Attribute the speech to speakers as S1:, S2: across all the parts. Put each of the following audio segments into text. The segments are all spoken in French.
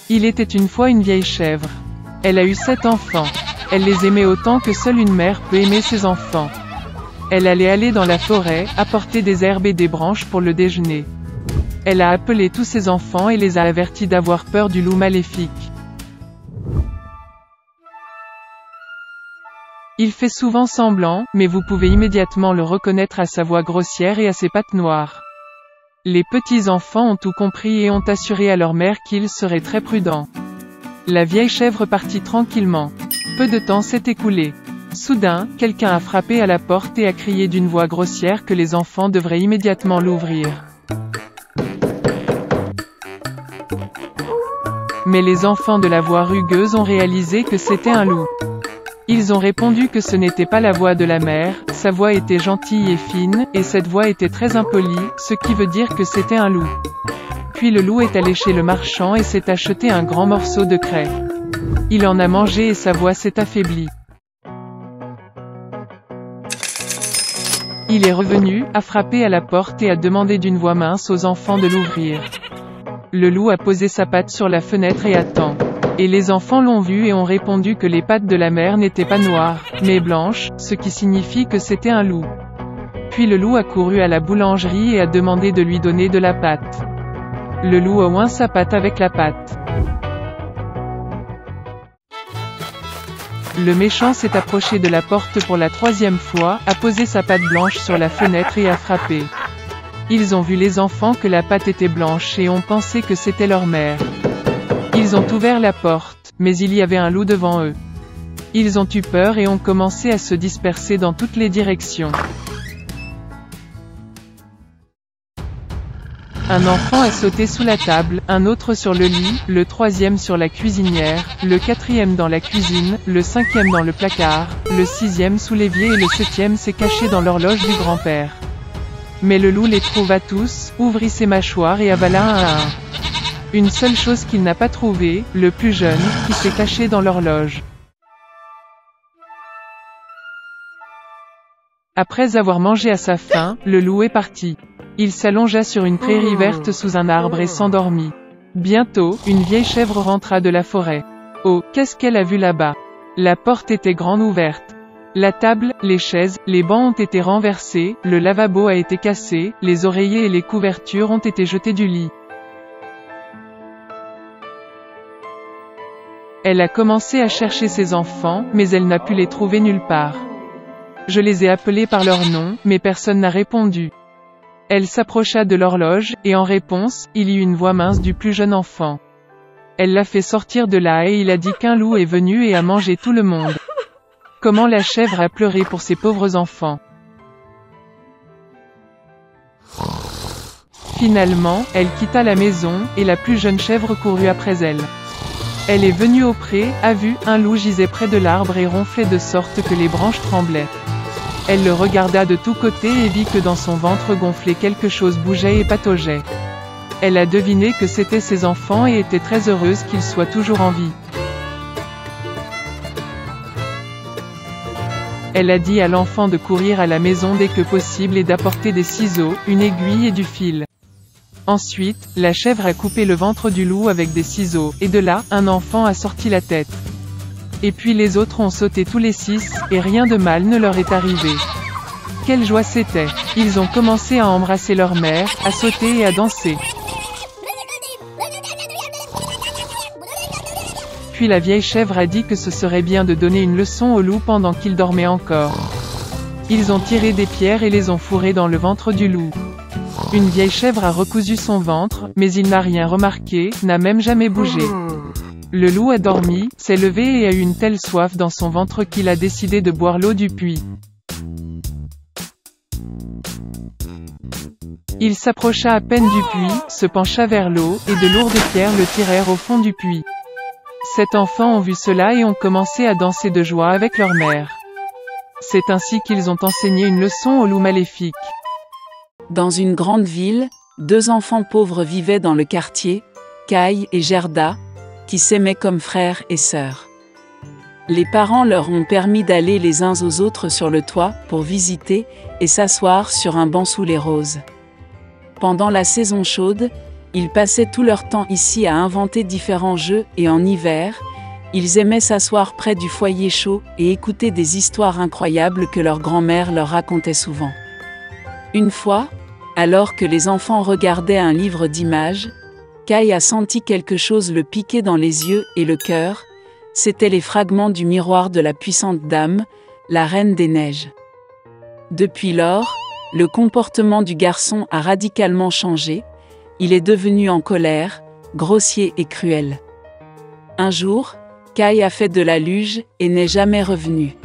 S1: Il était une fois une vieille chèvre. Elle a eu 7 enfants. Elle les aimait autant que seule une mère peut aimer ses enfants. Elle allait aller dans la forêt, apporter des herbes et des branches pour le déjeuner. Elle a appelé tous ses enfants et les a avertis d'avoir peur du loup maléfique. Il fait souvent semblant, mais vous pouvez immédiatement le reconnaître à sa voix grossière et à ses pattes noires. Les petits enfants ont tout compris et ont assuré à leur mère qu'ils seraient très prudents. La vieille chèvre partit tranquillement. Peu de temps s'est écoulé. Soudain, quelqu'un a frappé à la porte et a crié d'une voix grossière que les enfants devraient immédiatement l'ouvrir. Mais les enfants de la voix rugueuse ont réalisé que c'était un loup. Ils ont répondu que ce n'était pas la voix de la mère, sa voix était gentille et fine, et cette voix était très impolie, ce qui veut dire que c'était un loup. Puis le loup est allé chez le marchand et s'est acheté un grand morceau de craie. Il en a mangé et sa voix s'est affaiblie. Il est revenu, a frappé à la porte et a demandé d'une voix mince aux enfants de l'ouvrir. Le loup a posé sa patte sur la fenêtre et attend. Et les enfants l'ont vu et ont répondu que les pattes de la mère n'étaient pas noires, mais blanches, ce qui signifie que c'était un loup. Puis le loup a couru à la boulangerie et a demandé de lui donner de la pâte. Le loup a oint sa patte avec la pâte. Le méchant s'est approché de la porte pour la 3e fois, a posé sa patte blanche sur la fenêtre et a frappé. Ils ont vu les enfants que la pâte était blanche et ont pensé que c'était leur mère. Ils ont ouvert la porte, mais il y avait un loup devant eux. Ils ont eu peur et ont commencé à se disperser dans toutes les directions. Un enfant a sauté sous la table, un autre sur le lit, le 3e sur la cuisinière, le 4e dans la cuisine, le 5e dans le placard, le 6e sous l'évier et le 7e s'est caché dans l'horloge du grand-père. Mais le loup les trouva tous, ouvrit ses mâchoires et avala un à un. Une seule chose qu'il n'a pas trouvée, le plus jeune, qui s'est caché dans l'horloge. Après avoir mangé à sa faim, le loup est parti. Il s'allongea sur une prairie verte sous un arbre et s'endormit. Bientôt, une vieille chèvre rentra de la forêt. Oh, qu'est-ce qu'elle a vu là-bas? La porte était grande ouverte. La table, les chaises, les bancs ont été renversés, le lavabo a été cassé, les oreillers et les couvertures ont été jetés du lit. Elle a commencé à chercher ses enfants, mais elle n'a pu les trouver nulle part. Je les ai appelés par leur nom, mais personne n'a répondu. Elle s'approcha de l'horloge, et en réponse, il y eut une voix mince du plus jeune enfant. Elle l'a fait sortir de là et il a dit qu'un loup est venu et a mangé tout le monde. Comment la chèvre a pleuré pour ses pauvres enfants. Finalement, elle quitta la maison, et la plus jeune chèvre courut après elle. Elle est venue au pré, a vu, un loup gisait près de l'arbre et ronflait de sorte que les branches tremblaient. Elle le regarda de tous côtés et vit que dans son ventre gonflé quelque chose bougeait et pataugeait. Elle a deviné que c'étaient ses enfants et était très heureuse qu'ils soient toujours en vie. Elle a dit à l'enfant de courir à la maison dès que possible et d'apporter des ciseaux, une aiguille et du fil. Ensuite, la chèvre a coupé le ventre du loup avec des ciseaux, et de là, un enfant a sorti la tête. Et puis les autres ont sauté tous les 6, et rien de mal ne leur est arrivé. Quelle joie c'était! Ils ont commencé à embrasser leur mère, à sauter et à danser. Puis la vieille chèvre a dit que ce serait bien de donner une leçon au loup pendant qu'il dormait encore. Ils ont tiré des pierres et les ont fourrées dans le ventre du loup. Une vieille chèvre a recousu son ventre, mais il n'a rien remarqué, n'a même jamais bougé. Le loup a dormi, s'est levé et a eu une telle soif dans son ventre qu'il a décidé de boire l'eau du puits. Il s'approcha à peine du puits, se pencha vers l'eau, et de lourdes pierres le tirèrent au fond du puits. 7 enfants ont vu cela et ont commencé à danser de joie avec leur mère. C'est ainsi qu'ils ont enseigné une leçon au loup maléfique.
S2: Dans une grande ville, 2 enfants pauvres vivaient dans le quartier, Kai et Gerda, qui s'aimaient comme frères et sœurs. Les parents leur ont permis d'aller les uns aux autres sur le toit pour visiter et s'asseoir sur un banc sous les roses. Pendant la saison chaude, ils passaient tout leur temps ici à inventer différents jeux et en hiver, ils aimaient s'asseoir près du foyer chaud et écouter des histoires incroyables que leur grand-mère leur racontait souvent. Une fois, alors que les enfants regardaient un livre d'images, Kai a senti quelque chose le piquer dans les yeux et le cœur. C'étaient les fragments du miroir de la puissante dame, la Reine des Neiges. Depuis lors, le comportement du garçon a radicalement changé. Il est devenu en colère, grossier et cruel. Un jour, Kai a fait de la luge et n'est jamais revenu.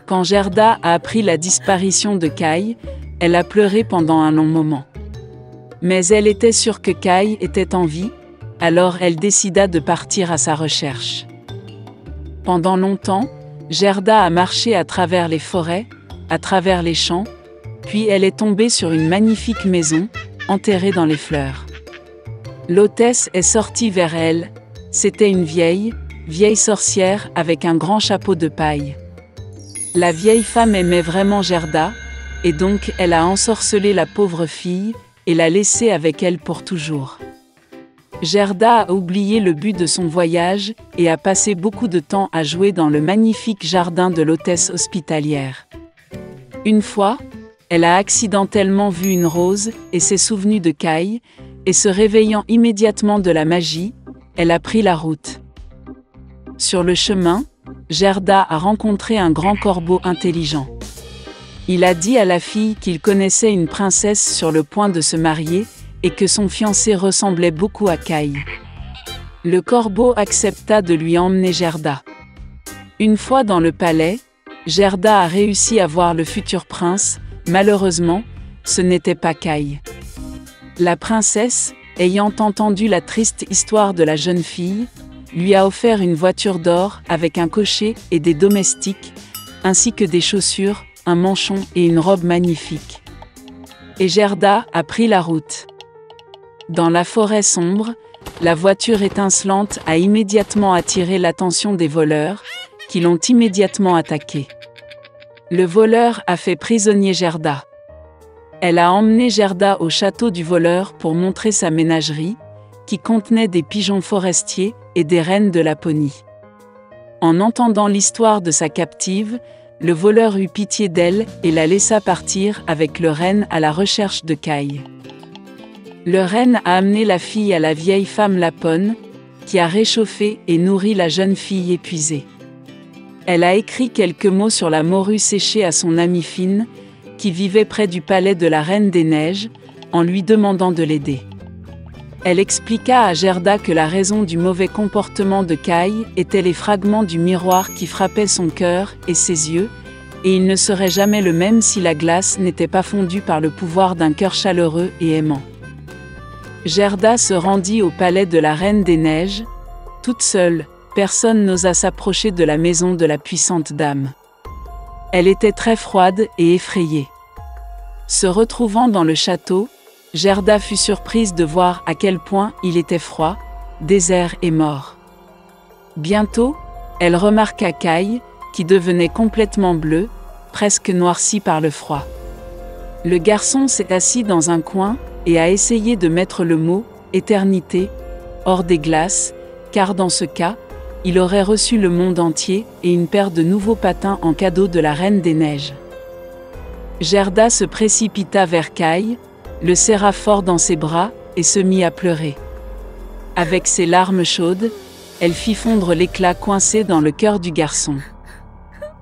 S2: Quand Gerda a appris la disparition de Kai, elle a pleuré pendant un long moment. Mais elle était sûre que Kai était en vie, alors elle décida de partir à sa recherche. Pendant longtemps, Gerda a marché à travers les forêts, à travers les champs, puis elle est tombée sur une magnifique maison, enterrée dans les fleurs. L'hôtesse est sortie vers elle. C'était une vieille sorcière avec un grand chapeau de paille. La vieille femme aimait vraiment Gerda, et donc elle a ensorcelé la pauvre fille et l'a laissée avec elle pour toujours. Gerda a oublié le but de son voyage et a passé beaucoup de temps à jouer dans le magnifique jardin de l'hôtesse hospitalière. Une fois, elle a accidentellement vu une rose et s'est souvenue de Kai, et se réveillant immédiatement de la magie, elle a pris la route. Sur le chemin, Gerda a rencontré un grand corbeau intelligent. Il a dit à la fille qu'il connaissait une princesse sur le point de se marier et que son fiancé ressemblait beaucoup à Kai. Le corbeau accepta de lui emmener Gerda. Une fois dans le palais, Gerda a réussi à voir le futur prince. Malheureusement, ce n'était pas Kai. La princesse, ayant entendu la triste histoire de la jeune fille, lui a offert une voiture d'or avec un cocher et des domestiques, ainsi que des chaussures, un manchon et une robe magnifique. Et Gerda a pris la route. Dans la forêt sombre, la voiture étincelante a immédiatement attiré l'attention des voleurs, qui l'ont immédiatement attaquée. Le voleur a fait prisonnier Gerda. Elle a emmené Gerda au château du voleur pour montrer sa ménagerie, qui contenait des pigeons forestiers et des reines de Laponie. En entendant l'histoire de sa captive, le voleur eut pitié d'elle et la laissa partir avec le renne à la recherche de Kai. Le renne a amené la fille à la vieille femme Lapone, qui a réchauffé et nourri la jeune fille épuisée. Elle a écrit quelques mots sur la morue séchée à son amie Fine, qui vivait près du palais de la Reine des Neiges, en lui demandant de l'aider. Elle expliqua à Gerda que la raison du mauvais comportement de Kai étaient les fragments du miroir qui frappaient son cœur et ses yeux, et il ne serait jamais le même si la glace n'était pas fondue par le pouvoir d'un cœur chaleureux et aimant. Gerda se rendit au palais de la Reine des Neiges. Toute seule, personne n'osa s'approcher de la maison de la puissante dame. Elle était très froide et effrayée. Se retrouvant dans le château, Gerda fut surprise de voir à quel point il était froid, désert et mort. Bientôt, elle remarqua Kai, qui devenait complètement bleu, presque noirci par le froid. Le garçon s'est assis dans un coin et a essayé de mettre le mot « éternité » hors des glaces, car dans ce cas, il aurait reçu le monde entier et une paire de nouveaux patins en cadeau de la Reine des Neiges. Gerda se précipita vers Kai, le serra fort dans ses bras et se mit à pleurer. Avec ses larmes chaudes, elle fit fondre l'éclat coincé dans le cœur du garçon.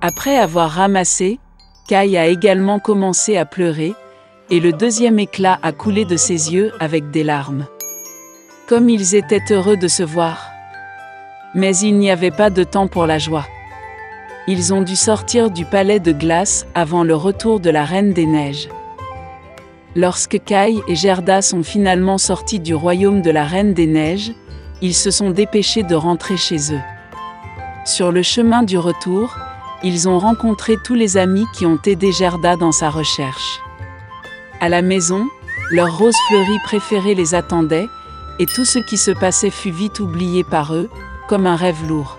S2: Après avoir ramassé, Kai a également commencé à pleurer, et le deuxième éclat a coulé de ses yeux avec des larmes. Comme ils étaient heureux de se voir. Mais il n'y avait pas de temps pour la joie. Ils ont dû sortir du palais de glace avant le retour de la Reine des Neiges. Lorsque Kai et Gerda sont finalement sortis du royaume de la Reine des Neiges, ils se sont dépêchés de rentrer chez eux. Sur le chemin du retour, ils ont rencontré tous les amis qui ont aidé Gerda dans sa recherche. À la maison, leur rose fleurie préférée les attendait, et tout ce qui se passait fut vite oublié par eux, comme un rêve lourd.